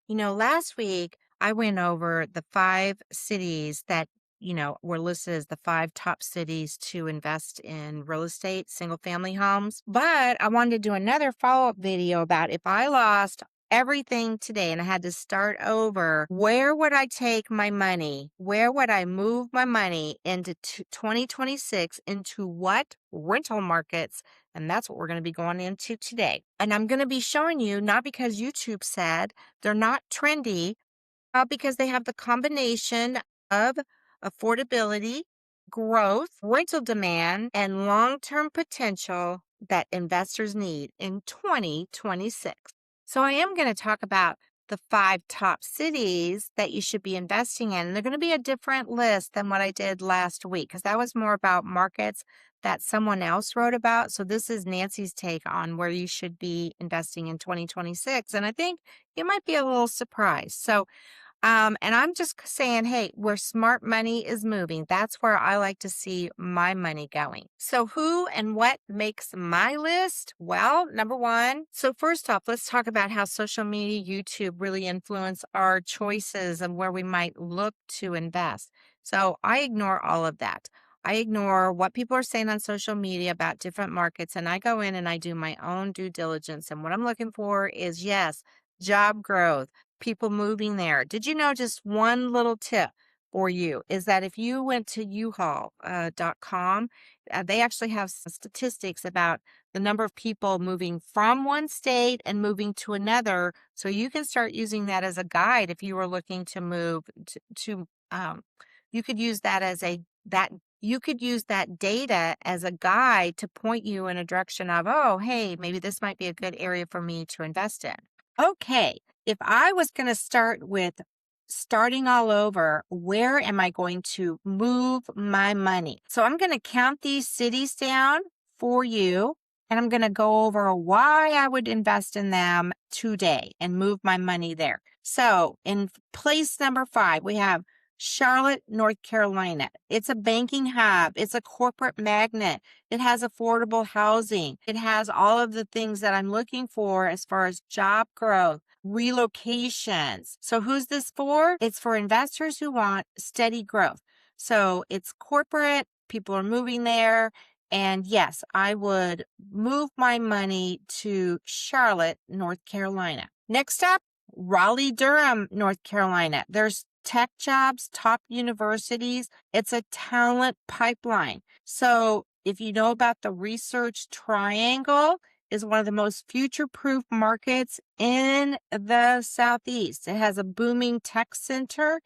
Last week I went over the five cities that, were listed as the five top cities to invest in real estate, single family homes. But I wanted to do another follow up video about if I lost everything today and I had to start over, where would I take my money? Where would I move my money into 2026 into what rental markets? And that's what we're going to be going into today. And I'm going to be showing you, not because YouTube said, they're not trendy, because they have the combination of affordability, growth, rental demand, and long-term potential that investors need in 2026. So I am going to talk about the five top cities that you should be investing in. And they're going to be a different list than what I did last week because that was more about markets that someone else wrote about. So this is Nancy's take on where you should be investing in 2026. And I think you might be a little surprised. And I'm just saying, hey, where smart money is moving, that's where I like to see my money going. So who and what makes my list? Well, number one. So first off, let's talk about how social media, YouTube really influence our choices of where we might look to invest. So I ignore all of that. I ignore what people are saying on social media about different markets, and I go in and I do my own due diligence. And what I'm looking for is, yes, job growth, people moving there. Did you know, just one little tip for you is that if you went to uhaul.com, they actually have statistics about the number of people moving from one state and moving to another. So you can start using that as a guide if you were looking to move you could use that as that you could use that data as a guide to point you in a direction of, oh, hey, maybe this might be a good area for me to invest in. Okay, if I was going to start with starting all over, where am I going to move my money? So I'm going to count these cities down for you, and I'm going to go over why I would invest in them today and move my money there. So in place number 5, we have Charlotte, North Carolina. It's a banking hub. It's a corporate magnet. It has affordable housing. It has all of the things that I'm looking for as far as job growth, relocations. So who's this for? It's for investors who want steady growth. So it's corporate. People are moving there. And yes, I would move my money to Charlotte, North Carolina. Next up, Raleigh, Durham, North Carolina. There's tech jobs, top universities. It's a talent pipeline. So if you know about the Research Triangle, is one of the most future-proof markets in the Southeast. It has a booming tech center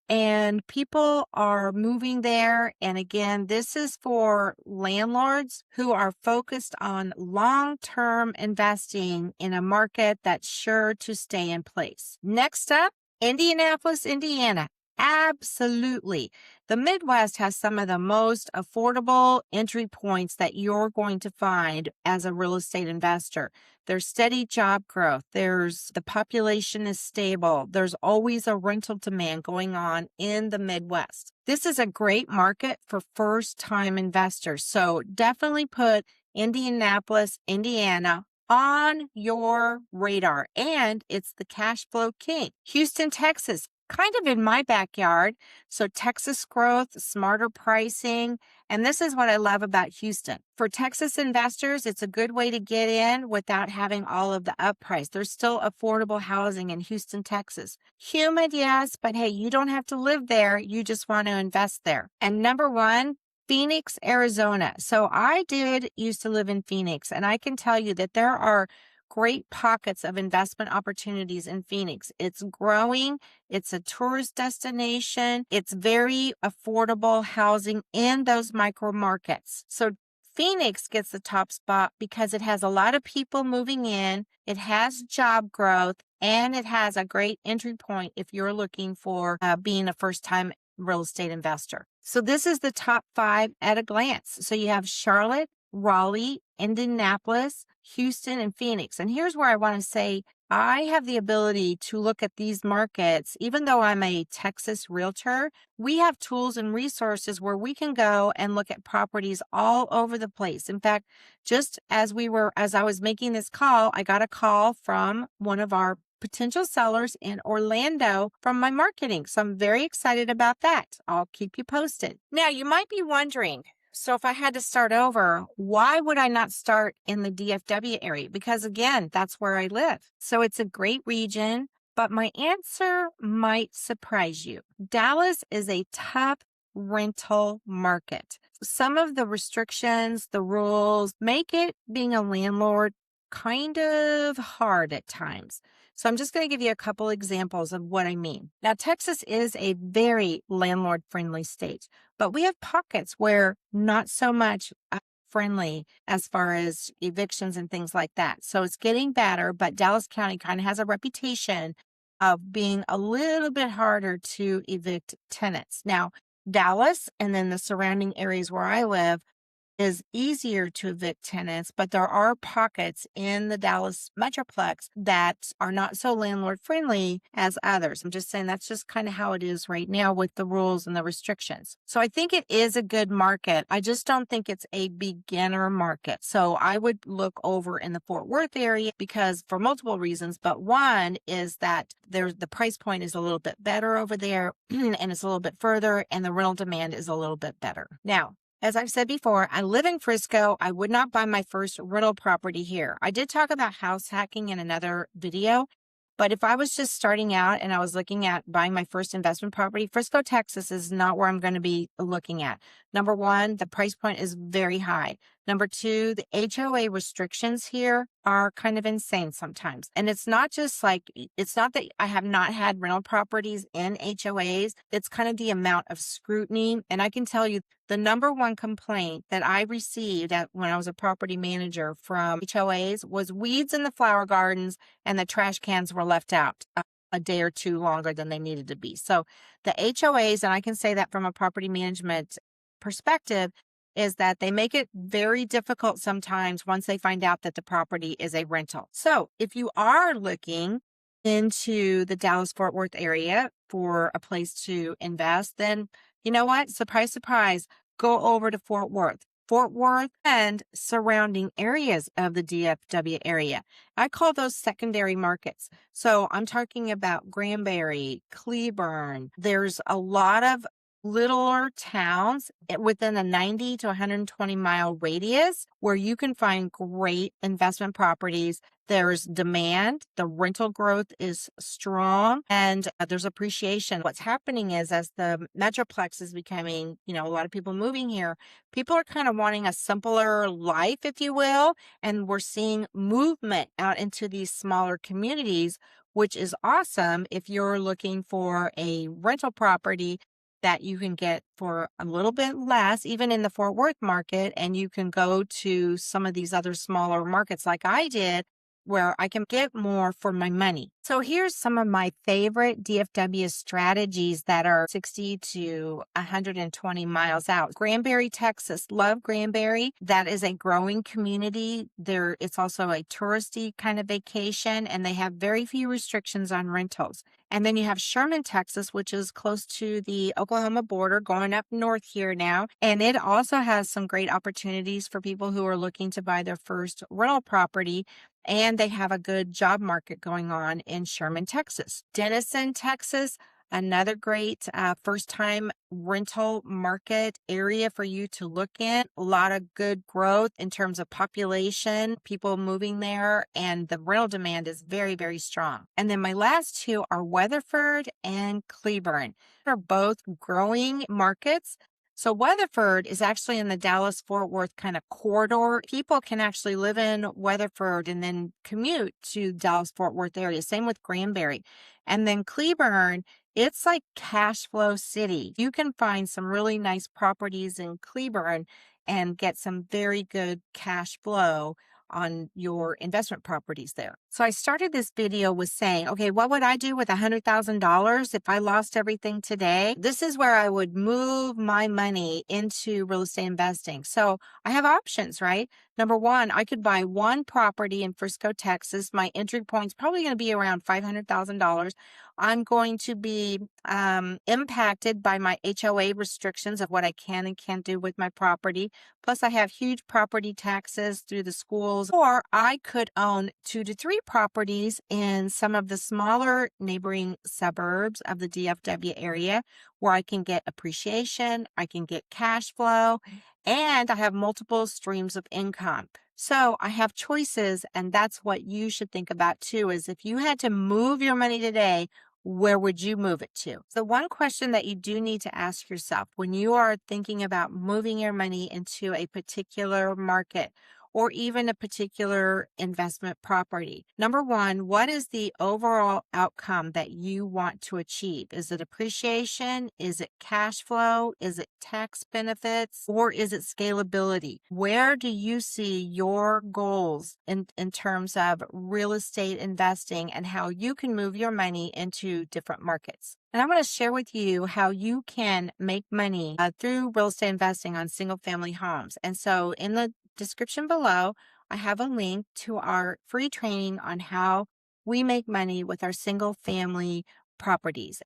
and people are moving there. And again, this is for landlords who are focused on long-term investing in a market that's sure to stay in place. Next up, Indianapolis, Indiana. Absolutely. The Midwest has some of the most affordable entry points that you're going to find as a real estate investor. There's steady job growth. The population is stable. There's always a rental demand going on in the Midwest. This is a great market for first-time investors. So definitely put Indianapolis, Indiana on your radar. And it's the cash flow king. Houston, Texas, kind of in my backyard. So Texas growth, smarter pricing. And this is what I love about Houston. For Texas investors, it's a good way to get in without having all of the up price. There's still affordable housing in Houston, Texas. Humid, yes, but hey, you don't have to live there. You just want to invest there. And number one, Phoenix, Arizona. So I did used to live in Phoenix, and I can tell you that there are great pockets of investment opportunities in Phoenix. It's growing. It's a tourist destination. It's very affordable housing in those micro markets. So Phoenix gets the top spot because it has a lot of people moving in. It has job growth, and it has a great entry point if you're looking for being a first-time real estate investor. So this is the top 5 at a glance. So you have Charlotte, Raleigh, Indianapolis, Houston, and Phoenix. And here's where I want to say I have the ability to look at these markets. Even though I'm a Texas realtor, we have tools and resources where we can go and look at properties all over the place. In fact, just as I was making this call, I got a call from one of our potential sellers in Orlando from my marketing. So I'm very excited about that. I'll keep you posted. Now, you might be wondering, so if I had to start over, why would I not start in the DFW area? Because again, that's where I live. So it's a great region, but my answer might surprise you. Dallas is a tough rental market. Some of the restrictions, the rules make it being a landlord kind of hard at times. So I'm just going to give you a couple examples of what I mean. Now, Texas is a very landlord friendly state, but we have pockets where not so much friendly as far as evictions and things like that. So it's getting better, but Dallas County kind of has a reputation of being a little bit harder to evict tenants. Now, Dallas and then the surrounding areas where I live is easier to evict tenants, but there are pockets in the Dallas Metroplex that are not so landlord friendly as others. I'm just saying that's just kind of how it is right now with the rules and the restrictions. So I think it is a good market. I just don't think it's a beginner market. So I would look over in the Fort Worth area because for multiple reasons, but one is that the price point is a little bit better over there and it's a little bit further and the rental demand is a little bit better. Now, as I've said before, I live in Frisco. I would not buy my first rental property here. I did talk about house hacking in another video, but if I was just starting out and I was looking at buying my first investment property, Frisco, Texas is not where I'm going to be looking at. Number one, the price point is very high. Number two, the HOA restrictions here are kind of insane sometimes. And it's not that I have not had rental properties in HOAs. It's kind of the amount of scrutiny. And I can tell you the number one complaint that I received when I was a property manager from HOAs was weeds in the flower gardens and the trash cans were left out a day or two longer than they needed to be. So the HOAs, and I can say that from a property management perspective, is that they make it very difficult sometimes once they find out that the property is a rental. So if you are looking into the Dallas-Fort Worth area for a place to invest, then you know what? Surprise, surprise, go over to Fort Worth. Fort Worth and surrounding areas of the DFW area. I call those secondary markets. So I'm talking about Granbury, Cleburne. There's a lot of littler towns within a 90 to 120 mile radius where you can find great investment properties. There's demand, the rental growth is strong, and there's appreciation. What's happening is as the Metroplex is becoming, a lot of people moving here, people are kind of wanting a simpler life, if you will, and we're seeing movement out into these smaller communities, which is awesome if you're looking for a rental property that you can get for a little bit less, even in the Fort Worth market, and you can go to some of these other smaller markets like I did, where I can get more for my money. So here's some of my favorite DFW strategies that are 60 to 120 miles out. Granbury, Texas. Love Granbury. That is a growing community. It's also a touristy kind of vacation, and they have very few restrictions on rentals. And then you have Sherman, Texas, which is close to the Oklahoma border, going up north here now. And it also has some great opportunities for people who are looking to buy their first rental property. And they have a good job market going on in Sherman, Texas. Denison, Texas, another great first-time rental market area for you to look in. A lot of good growth in terms of population, people moving there, and the rental demand is very, very strong. And then my last two are Weatherford and Cleburne. They're both growing markets. So Weatherford is actually in the Dallas-Fort Worth kind of corridor. People can actually live in Weatherford and then commute to Dallas-Fort Worth area. Same with Granbury. And then Cleburne, it's like cash flow city. You can find some really nice properties in Cleburne and get some very good cash flow on your investment properties there. So I started this video with saying, okay, what would I do with $100,000 if I lost everything today? This is where I would move my money into real estate investing. So I have options, right? Number one, I could buy one property in Frisco, Texas. My entry point is probably going to be around $500,000. I'm going to be impacted by my HOA restrictions of what I can and can't do with my property. Plus, I have huge property taxes through the schools. Or I could own 2 to 3 properties in some of the smaller neighboring suburbs of the DFW area where I can get appreciation, I can get cash flow, and I have multiple streams of income. So I have choices, and that's what you should think about too, is if you had to move your money today, where would you move it to? The one question that you do need to ask yourself when you are thinking about moving your money into a particular market or even a particular investment property. Number one, what is the overall outcome that you want to achieve? Is it appreciation? Is it cash flow? Is it tax benefits? Or is it scalability? Where do you see your goals in terms of real estate investing and how you can move your money into different markets? And I'm going to share with you how you can make money through real estate investing on single family homes. And so in the description below, I have a link to our free training on how we make money with our single family properties.